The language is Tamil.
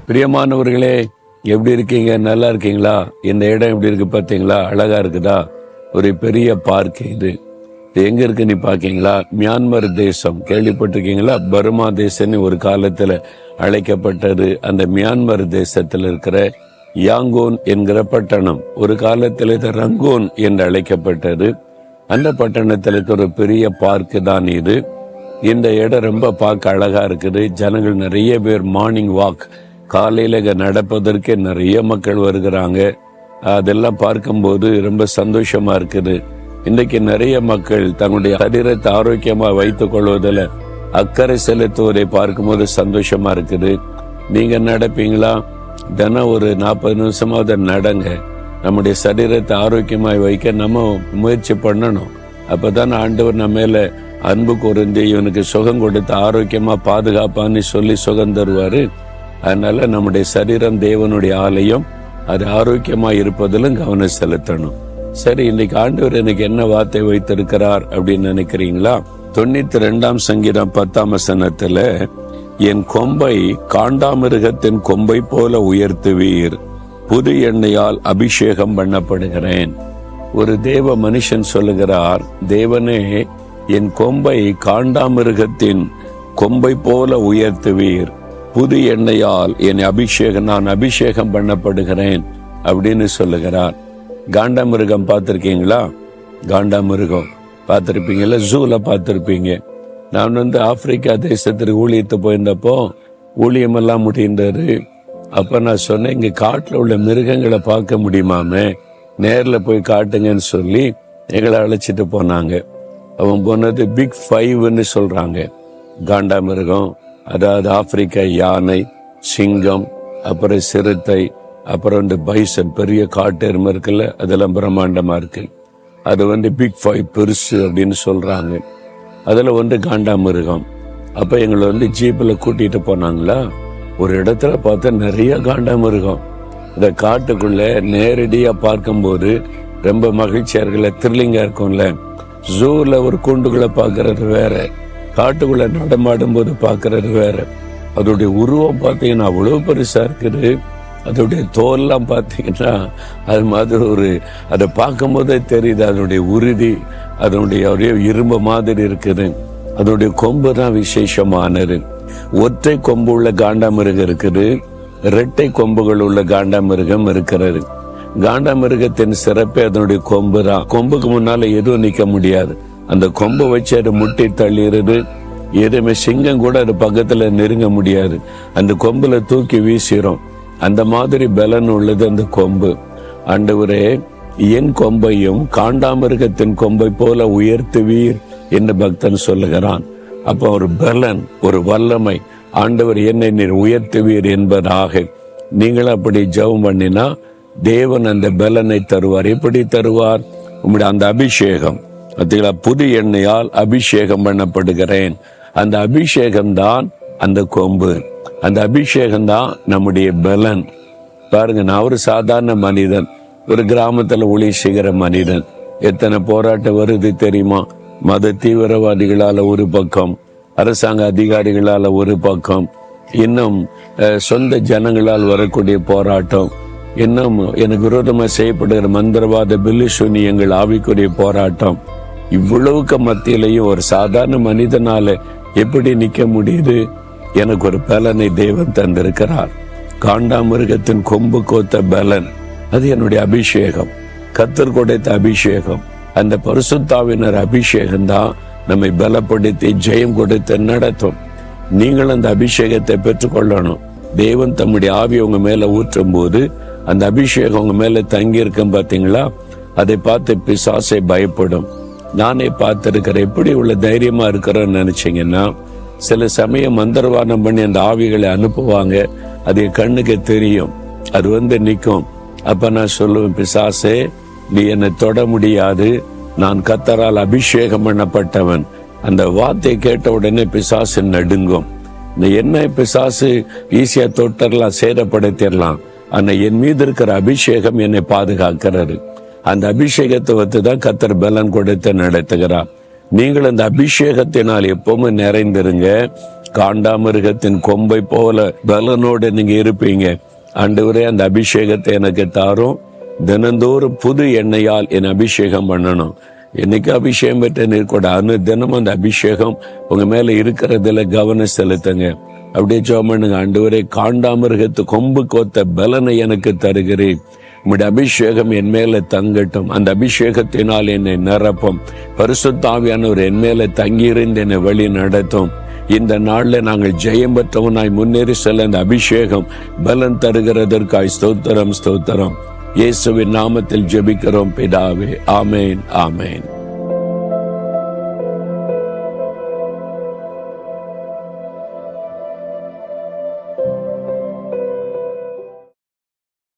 பிரியமானவர்களே, எப்படி இருக்கீங்க? நல்லா இருக்கீங்களா? இந்த இடம் எப்படி இருக்கு பார்த்தீங்களா? அழகா இருக்குதா? ஒரு பெரிய பார்க் இது எங்க இருக்கு நீ பாக்கீங்களா? மியான்மர் தேசம் கேள்விப்பட்டிருக்கீங்களா? பர்மா தேசம்னு ஒரு காலத்துல அழைக்கப்பட்டது. அந்த மியான்மர் தேசத்தில் இருக்கிற யாங்கோன் என்கிற பட்டணம் ஒரு காலத்தில் இது ரங்கோன் என்று அழைக்கப்பட்டது. அந்த பட்டணத்தில் இருக்கிற ஒரு பெரிய பார்க் தான் இது. இந்த இடம் ரொம்ப பார்க்க அழகா இருக்குது. ஜனங்கள் நிறைய பேர் மார்னிங் வாக், காலையில நடப்பதற்கே நிறைய மக்கள் வருகிறாங்க. அதெல்லாம் பார்க்கும்போது ரொம்ப சந்தோஷமா இருக்குது. இன்றைக்கு நிறைய மக்கள் தங்களுடைய சரீரத்தை ஆரோக்கியமா வைத்துக் கொள்வதில் அக்கறை செலுத்துவதை பார்க்கும்போது சந்தோஷமா இருக்குது. நீங்க நடப்பீங்களா? தினம் ஒரு 40 நிமிஷமாவது நடங்க. நம்முடைய சரீரத்தை ஆரோக்கியமாய் வைக்க நம்ம முயற்சி பண்ணணும். அப்பதான் ஆண்டவர் நம்ம மேல அன்பு கூர்ந்து இவனுக்கு சுகம் கொடுத்து ஆரோக்கியமா பாதுகாப்பான்னு சொல்லி சுகம் தருவாரு. அதனால நம்முடைய சரீரம் தேவனுடைய ஆலயம், அது ஆரோக்கியமா இருப்பதிலும் கவனம் செலுத்தணும். சரி, இன்னைக்கு ஆண்டவர் எனக்கு என்ன வார்த்தை வைத்திருக்கிறார் அப்படின்னு நினைக்கிறீங்களா? 92ஆம் சங்கீதம் 10ஆம் வசனத்துல, என் கொம்பை காண்டாமிருகத்தின் கொம்பை போல உயர்த்துவீர், புது எண்ணெயால் அபிஷேகம் பண்ணப்படுகிறேன். ஒரு தேவ மனுஷன் சொல்லுகிறார், தேவனே என் கொம்பை காண்டாமிருகத்தின் கொம்பை போல உயர்த்துவீர், புது எண்ணெயால் நான் அபிஷேகம் பண்ணப்படுகிறேன் அப்படின்னு சொல்லுகிறார். காண்டாமிருகம் பார்த்திருக்கீங்களா? காண்டாமிருகம் பார்த்திருப்பீங்களா? ஜூல பார்த்திருப்பீங்க. நான் ஆப்பிரிக்கா தேசத்திற்கு ஊழியத்து போயிருந்தப்போ ஊழியமெல்லாம் முடிந்தாரு. அப்ப நான் சொன்னேன், இங்க காட்டுல உள்ள மிருகங்களை பார்க்க முடியுமாமே, நேர்ல போய் காட்டுங்கன்னு சொல்லி எங்களை அழைச்சிட்டு போனாங்க. அவன் போனது பிக் 5ன்னு சொல்றாங்க. காண்டாமிருகம், அதாவது ஆப்பிரிக்கா யானை, சிங்கம், அப்புறம் சிறுத்தை, அப்புறம் பைசன், பெரிய காட்டெருமை இருக்குல்ல, அதெல்லாம் பிரம்மாண்டமா இருக்கு. அது பிக் 5 பெருசு அப்படின்னு சொல்றாங்க. அதுல காண்டாமிருகம். அப்ப எங்களை ஜீப்ல கூட்டிட்டு போனாங்களா, ஒரு இடத்துல பார்த்தா நிறைய காண்டாமிருகம். இந்த காட்டுக்குள்ள நேரடியா பார்க்கும்போது ரொம்ப மகிழ்ச்சியா இருக்குல்ல, த்ரில்லிங்கா இருக்கும்ல. ஜூல ஒரு கூண்டுக்குள்ள பாக்குறது வேற, காட்டுக்குள்ள நடமாடும் போது பாக்குறது வேற. அதோடைய உருவம் பார்த்தீங்கன்னா அவ்வளவு பெருசா இருக்குது. அதோடைய தோல்லாம் பார்த்தீங்கன்னா அது மாதிரி அதை பார்க்கும் போதே தெரியுது அதனுடைய உறுதி, அதனுடைய இரும்பு மாதிரி இருக்குது. அதோடைய கொம்பு தான் விசேஷமானது. ஒற்றை கொம்பு உள்ள காண்டாமிருகம் இருக்குது, இரட்டை கொம்புகள் உள்ள காண்டாமிருகம் இருக்கிறது. காண்டாமிருகத்தின் சிறப்பே அதனுடைய கொம்பு தான். கொம்புக்கு முன்னால எதுவும் நிக்க முடியாது. அந்த கொம்பை வச்சு அது முட்டி தள்ளிடுது. எதுவுமே சிங்கம் கூட அது பக்கத்துல நெருங்க முடியாது. அந்த கொம்புல தூக்கி வீசிரும். அந்த மாதிரி பலன் உள்ளது அந்த கொம்பு. ஆண்டவரே, என் கொம்பையும் காண்டாமிருகத்தின் கொம்பை போல உயர்த்துவீர் என்று பக்தன் சொல்லுகிறான். அப்ப ஒரு பலன், ஒரு வல்லமை, ஆண்டவர் என்னை நீர் உயர்த்துவீர் என்பதாக நீங்கள் அப்படி ஜெபம் பண்ணினா தேவன் அந்த பலனை தருவார். எப்படி தருவார்? உங்களுடைய அந்த அபிஷேகம், புது எண்ணெயால் அபிஷேகம் பண்ணப்படுகிறேன். அந்த அபிஷேகம் தான் அந்த கொம்பு, அந்த அபிஷேகம் தான் நம்முடைய பலன். பாருங்க, நான் ஒரு சாதாரண மனிதன், ஒரு கிராமத்துல ஊழியம் செய்கிற மனிதன். எத்தனை போராட்டம் வருது தெரியுமா? மத தீவிரவாதிகளால ஒரு பக்கம், அரசாங்க அதிகாரிகளால ஒரு பக்கம், இன்னும் சொந்த ஜனங்களால் வரக்கூடிய போராட்டம், இன்னும் எனக்கு விரோதமா செய்யப்படுகிற மந்திரவாத பில்லிசூனியங்கள், ஆவிக்குரிய போராட்டம். இவ்வளவுக்கு மத்தியிலையும் ஒரு சாதாரண மனிதனால எப்படி நிக்க முடியுது? எனக்கு ஒரு பலனை தேவன் தந்திருக்கிறார். காண்டாமிருகத்தின் கொம்பு கோத்த பலன், அது என்னுடைய அபிஷேகம், கர்த்தர் கொடுத்த அபிஷேகம். அந்த பரிசுத்தாவினர் அபிஷேகம் தான் நம்மை பலப்படுத்தி ஜெயம் கொடுத்து நடத்தும். நீங்கள் அந்த அபிஷேகத்தை பெற்றுக்கொள்ளணும். தேவன் தம்முடைய ஆவி உங்க மேல ஊற்றும் போது அந்த அபிஷேகம் உங்க மேல தங்கி இருக்கும் பாத்தீங்களா? அதை பார்த்து பிசாசை பயப்படும். நானே பார்த்திருக்கிறேன். எப்படி உள்ள தைரியமா இருக்கிறேன்னு நினைச்சீங்கன்னா, சில சமயம் மந்திரவாதம் பண்ணி அந்த ஆவிகளை அனுப்புவாங்க. அது என் கண்ணுக்கு தெரியும். அது நிற்கும். அப்ப நான் சொல்லுவேன், பிசாசே, நீ என்னை தொட முடியாது, நான் கர்த்தரால் அபிஷேகம் பண்ணப்பட்டவன். அந்த வார்த்தையை கேட்ட உடனே பிசாசு நடுங்கும். என்ன பிசாசு ஈஸியா தொட்டரலாம், சேதப்படுத்திடலாம். ஆனா என் மீது இருக்கிற அபிஷேகம் என்னை பாதுகாக்கிறது. அந்த அபிஷேகத்தை வைத்துதான் கர்த்தர் பலன் கொடுத்து நடத்துகிறார். நீங்கள் அந்த அபிஷேகத்தினால் எப்பவுமே நிறைந்திருங்க. காண்டாமிருகத்தின் கொம்பை போல பலனோடு நீங்க இருப்பீங்க. ஆண்டவரே, அந்த அபிஷேகத்தை எனக்கு தாரும். தினந்தோறும் புது எண்ணெயால் என் அபிஷேகம் பண்ணணும். என்னைக்கு அபிஷேகம் பெற்ற நீர் கூட தினமும் அந்த அபிஷேகம் உங்க மேல இருக்கிறதுல கவனம் செலுத்துங்க. அப்படியே ஜெபம் பண்ணுங்க. ஆண்டவரே, காண்டாமிருகத்து கொம்பு கோத்த பலனை எனக்கு தருகிறேன். உம்முடைய அபிஷேகம் என் மேல தங்கட்டும். அந்த அபிஷேகத்தினால் என்னை நிரப்பும். பரிசுத்த ஆவியானவர் என் மேல தங்கியிருந்து என்னை வழி நடத்தும். இந்த நாள்ல நாங்கள் ஜெயம் பெற்றவனாய் முன்னேறி செல்ல அந்த அபிஷேகம் பலன் தருகிறதற்காய் ஸ்தோத்திரம், ஸ்தோத்திரம். இயேசுவின் நாமத்தில் ஜெபிக்கிறோம் பிதாவே. ஆமேன், ஆமேன்.